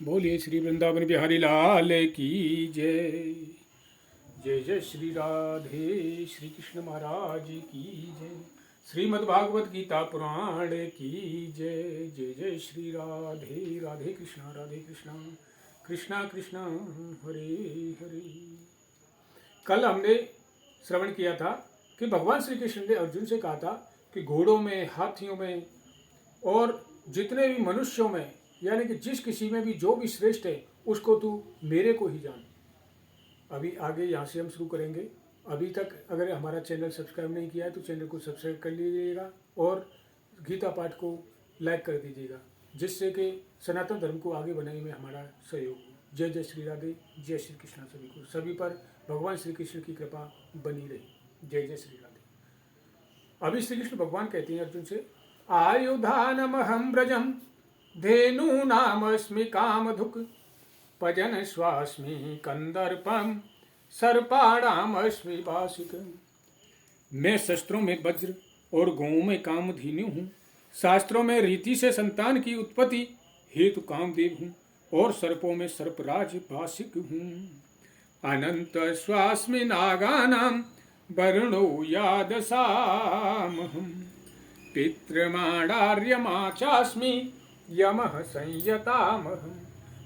बोलिए श्री वृंदावन बिहारी लाल की जय। जय जय श्री राधे श्री कृष्ण महाराज की जय। श्रीमद् भागवत गीता पुराण की जय। जय जय श्री राधे राधे कृष्णा कृष्णा कृष्णा हरे हरे। कल हमने श्रवण किया था कि भगवान श्री कृष्ण ने अर्जुन से कहा था कि घोड़ों में, हाथियों में और जितने भी मनुष्यों में, यानी कि जिस किसी में भी जो भी श्रेष्ठ है उसको तू मेरे को ही जान। अभी आगे यहाँ से हम शुरू करेंगे। अभी तक अगर हमारा चैनल सब्सक्राइब नहीं किया है तो चैनल को सब्सक्राइब कर लीजिएगा और गीता पाठ को लाइक कर दीजिएगा, जिससे कि सनातन धर्म को आगे बढ़ाने में हमारा सहयोग हो। जय जय श्री राधे, जय श्री कृष्ण। सभी पर भगवान श्री कृष्ण की कृपा बनी रही। जय जय श्री राधे। अभी श्री कृष्ण भगवान कहते हैं अर्जुन से, आयुधानमहं व्रजम धेनूनामस्मि कामधुक् पजन स्वास्मि कंदर्पम सर्पाणामस्मि वासिक। मैं शस्त्रों में वज्र और गौओं में कामधेनु हूँ। शास्त्रों में रीति से संतान की उत्पत्ति हेतु कामदेव हूँ और सर्पों में सर्पराज वासिक हूँ। अनंत स्वास्मि नागानाम वर्णो यादसामहम् पितृमाणार्यमाचास्मि यमः संयतामहम्।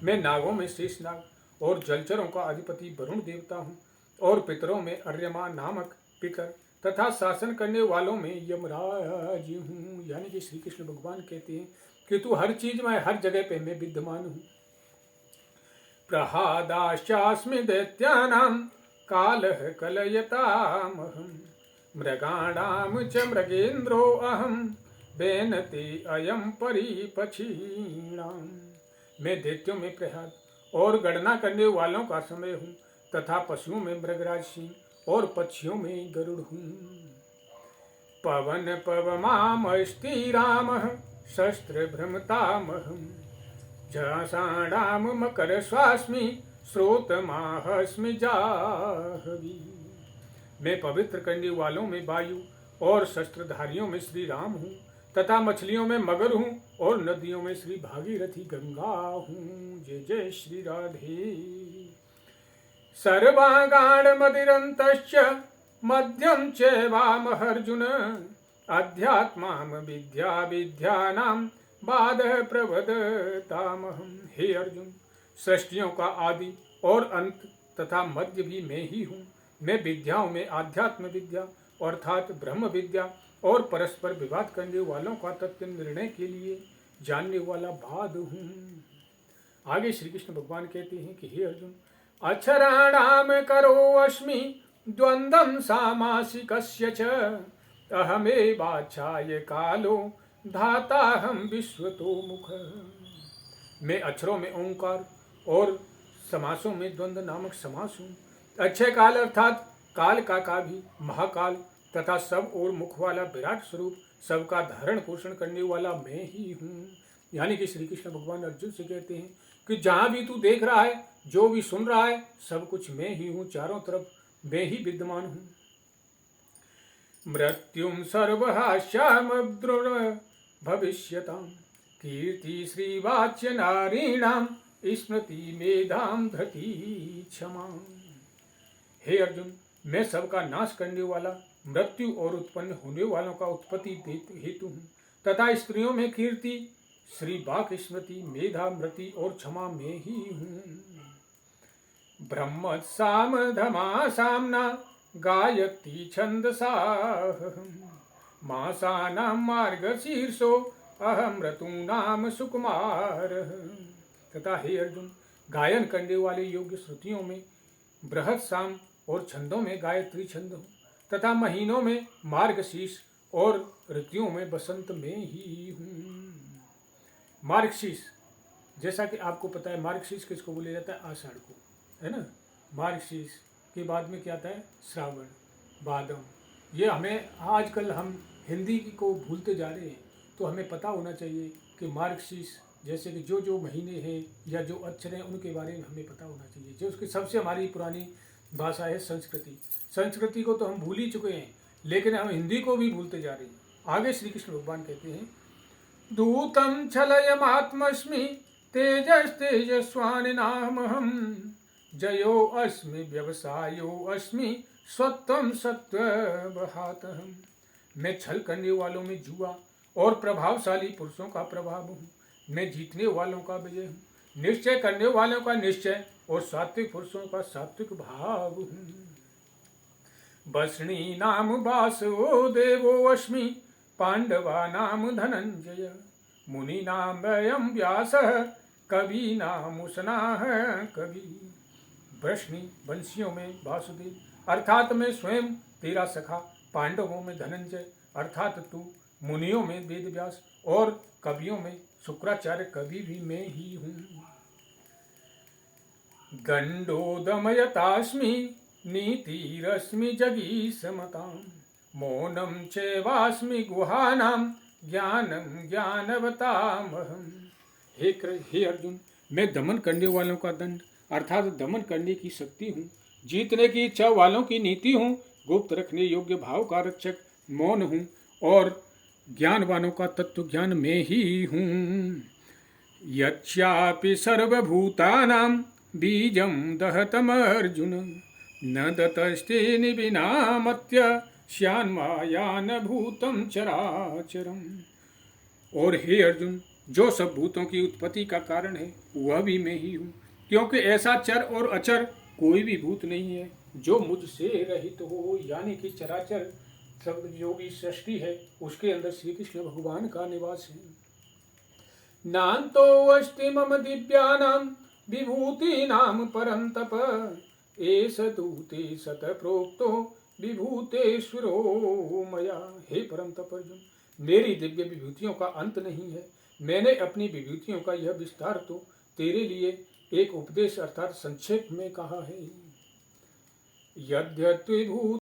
मैं नागों में शेषनाग और जलचरों का अधिपति वरुण देवता हूँ और पितरों में अर्यमा नामक पितर तथा शासन करने वालों में यमराज हूँ। यानी कि श्री कृष्ण भगवान कहते हैं कि तू हर चीज में, हर जगह पे मैं विद्यमान हूँ। प्रहादाश्चास्मि दैत्यानां कालः कलयतामहम् मृगाणाम च मृगेन्द्रो अहम बेनते अयम परिपक्षीणाम। मैं दैत्यों में प्रहलाद और गणना करने वालों का समय हूँ तथा पशुओं में मृगराज सिंह और पक्षियों में गरुड़ हूँ। पवन पवमामस्तिरामः शस्त्र भ्रमतामहम् जसाणाम मकर स्वास्मि श्रोतमाहस्मि जाह्नवी। मैं पवित्र करने वालों में वायु और शस्त्रधारियों में श्री राम हूँ तथा मछलियों में मगर हूँ और नदियों में श्री भागीरथी गंगा हूँ। जय जय श्री राधे। सर्वांगाण मदिरंतश्च मध्यम चैवामहर्जुन अध्यात्माम विद्या विद्यानाम बाधः प्रवदतामहम्। हे अर्जुन, सृष्टियों का आदि और अंत तथा मध्य भी मैं ही हूँ। मैं विद्याओं में आध्यात्म विद्या अर्थात ब्रह्म विद्या और परस्पर विवाद करने वालों का तत्व निर्णय के लिए जानने वाला बाध हूँ। आगे श्री कृष्ण भगवान कहते हैं कि हे अर्जुन, अक्षराणाम करो अस्मि द्वंद्वम सामासिकस्य च अहमेवाच्छाय कालो धाता हम विश्वतो मुख। मैं अक्षरों में ओंकार और समासों में द्वंद्व नामक समास हूँ। अक्षय काल अर्थात काल का भी महाकाल तथा सब और मुख वाला विराट स्वरूप, सबका धारण पोषण करने वाला मैं ही हूँ। यानी कि श्री कृष्ण भगवान अर्जुन से कहते हैं कि जहाँ भी तू देख रहा है, जो भी सुन रहा है, सब कुछ मैं ही हूँ। चारों तरफ मैं ही विद्यमान हूँ। मृत्युम सर्वहास्यामद्रुण भविष्यताम कीर्ति श्रीवाच्य नारीणाम स्मृति मेधाम धृति क्षमा। हे अर्जुन, मैं सबका नाश करने वाला, मृत्यु और उत्पन्न होने वालों का उत्पत्ति हेतु हूँ तथा स्त्रियों में कीर्ति, श्री वाक, स्मृति, मेधा, मृति और क्षमा में ही हूँ। ब्रह्म साम धमा सामना गायत्री छंदसाहम् मासानां मार्गशीर्षो अहम ऋतूनाम सुकुमार। तथा हे अर्जुन, गायन करने वाले योग्य श्रुतियों में बृहत साम और छंदों में गायत्री छंद हूँ तथा महीनों में मार्गशीर्ष और ऋतुओं में बसंत में ही हूँ। मार्गशीर्ष, जैसा कि आपको पता है, मार्गशीर्ष किसको बोला जाता है? आषाढ़ को, है ना। मार्गशीर्ष के बाद में क्या आता है? श्रावण, भादव। ये हमें आजकल हम हिंदी को भूलते जा रहे हैं, तो हमें पता होना चाहिए कि मार्गशीर्ष जैसे कि जो जो महीने हैं या जो अक्षर हैं उनके बारे में हमें पता होना चाहिए। जो उसकी सबसे हमारी पुरानी भाषा है संस्कृति। संस्कृति को तो हम भूल ही चुके हैं, लेकिन हम हिंदी को भी भूलते जा रहे हैं। आगे श्री कृष्ण भगवान कहते हैं, दूतं छलयमात्मस्मि तेजस्तेजस्वानिनामहं जयो अस्मि व्यवसायो अस्मि सत्वं सत्ववहातहम्। मैं छल करने वालों में जुआ और प्रभावशाली पुरुषों का प्रभाव हूँ। मैं जीतने वालों का विजय हूँ, निश्चय करने वालों का निश्चय और सात्विक पुरुषों का सात्विक भाव हूँ। बसणी नाम वासो देवो अस्मि पांडवा नाम धनंजय मुनि नाम वयम व्यास कवि नाम उसनाह कवि। वृष्णि वंशियों में वासुदेव अर्थात मैं स्वयं तेरा सखा, पांडवों में धनंजय अर्थात तू, मुनियों में वेद व्यास और कवियों में शुक्राचार्य कवि भी मैं ही हूँ। गंडोदमयतास्मि नीतिरस्मि जगीशमताम् मौनं चैवास्मि गुहानां ज्ञानं ज्ञानवतामहम्। हे अर्जुन, मैं दमन करने वालों का दंड अर्थात दमन करने की शक्ति हूँ, जीतने की इच्छा वालों की नीति हूँ, गुप्त रखने योग्य भाव का रक्षक मौन हूँ और ज्ञानवानों का तत्व ज्ञान में ही हूँ। यच्चापि सर्वभूतानां बीजं दहतमर्जुन न दतस्तेन विना मत्य श्यान्मायान भूतं चराचरम्। और हे अर्जुन, जो सब भूतों की उत्पत्ति का कारण है वह भी मैं ही हूँ, क्योंकि ऐसा चर और अचर कोई भी भूत नहीं है जो मुझसे रहित हो, यानी कि चराचर सब जो भी सृष्टि है उसके अंदर श्री कृष्ण भगवान का निवास है। नान्तो अस्ति मम दिव्यानां विभूतीनां परन्तप एष दूते सत प्रोक्तो विभूतेश्वरो मया। हे परंतप अर्जुन, मेरी दिव्य विभूतियों का अंत नहीं है। मैंने अपनी विभूतियों का यह विस्तार तो तेरे लिए एक उपदेश अर्थात संक्षेप में कहा है। यद्यद्विभूतिनां